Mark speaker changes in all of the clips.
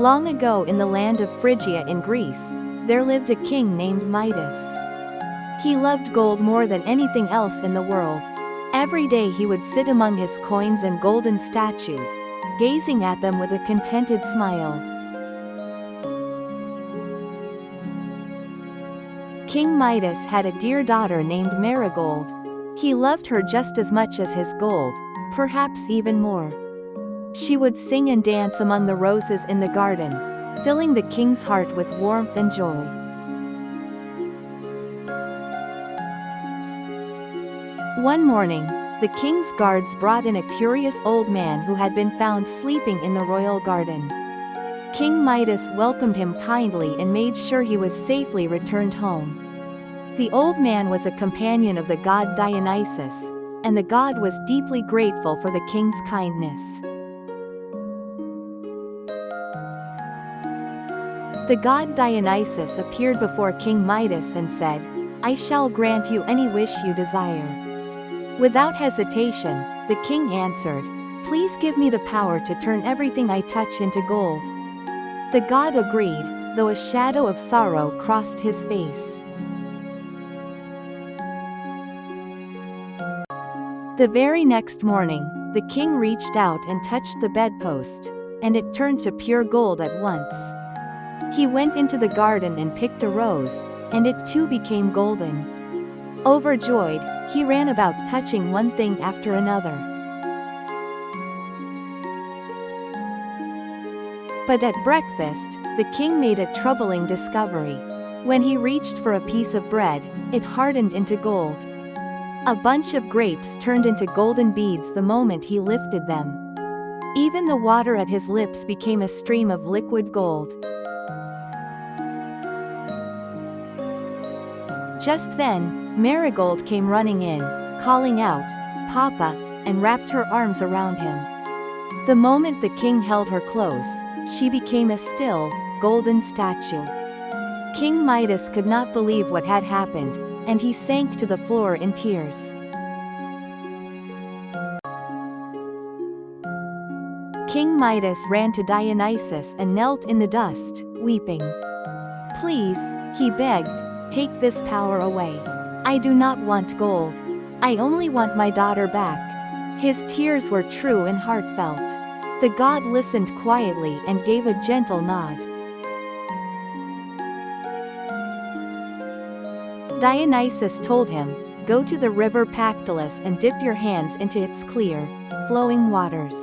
Speaker 1: Long ago in the land of Phrygia in Greece, there lived a king named Midas. He loved gold more than anything else in the world. Every day he would sit among his coins and golden statues, gazing at them with a contented smile. King Midas had a dear daughter named Marigold. He loved her just as much as his gold, perhaps even more. She would sing and dance among the roses in the garden, filling the king's heart with warmth and joy. One morning, the king's guards brought in a curious old man who had been found sleeping in the royal garden. King Midas welcomed him kindly and made sure he was safely returned home. The old man was a companion of the god Dionysus, and the god was deeply grateful for the king's kindness. The god Dionysus appeared before King Midas and said, "I shall grant you any wish you desire." Without hesitation, the king answered, "Please give me the power to turn everything I touch into gold." The god agreed, though a shadow of sorrow crossed his face. The very next morning, the king reached out and touched the bedpost, and it turned to pure gold at once. He went into the garden and picked a rose, and it too became golden. Overjoyed, he ran about touching one thing after another. But at breakfast, the king made a troubling discovery. When he reached for a piece of bread, it hardened into gold. A bunch of grapes turned into golden beads the moment he lifted them. Even the water at his lips became a stream of liquid gold. Just then, Marigold came running in, calling out, "Papa," and wrapped her arms around him. The moment the king held her close, she became a still, golden statue. King Midas could not believe what had happened, and he sank to the floor in tears. King Midas ran to Dionysus and knelt in the dust, weeping. "Please," he begged, "take this power away. I do not want gold. I only want my daughter back." His tears were true and heartfelt. The god listened quietly and gave a gentle nod. Dionysus told him, "Go to the river Pactolus and dip your hands into its clear, flowing waters.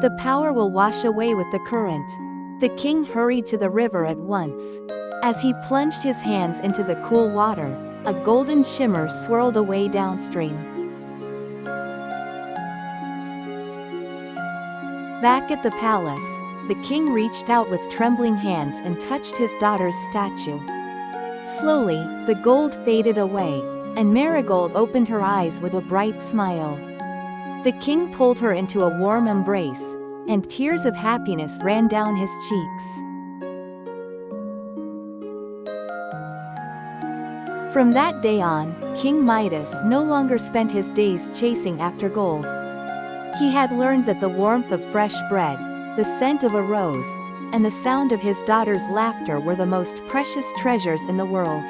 Speaker 1: The power will wash away with the current." The king hurried to the river at once. As he plunged his hands into the cool water, a golden shimmer swirled away downstream. Back at the palace, the king reached out with trembling hands and touched his daughter's statue. Slowly, the gold faded away, and Marigold opened her eyes with a bright smile. The king pulled her into a warm embrace, and tears of happiness ran down his cheeks. From that day on, King Midas no longer spent his days chasing after gold. He had learned that the warmth of fresh bread, the scent of a rose, and the sound of his daughter's laughter were the most precious treasures in the world.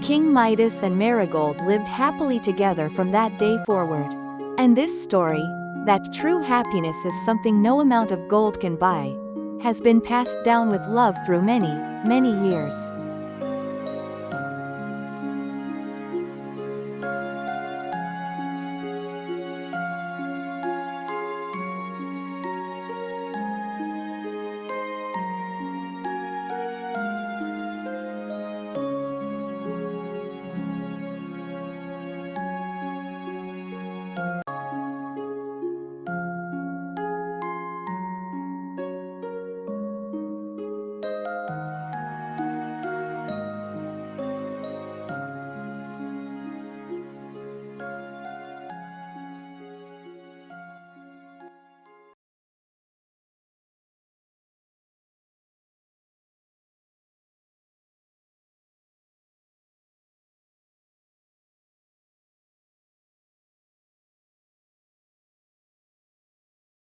Speaker 1: King Midas and Marigold lived happily together from that day forward. And this story, that true happiness is something no amount of gold can buy, has been passed down with love through many, many years.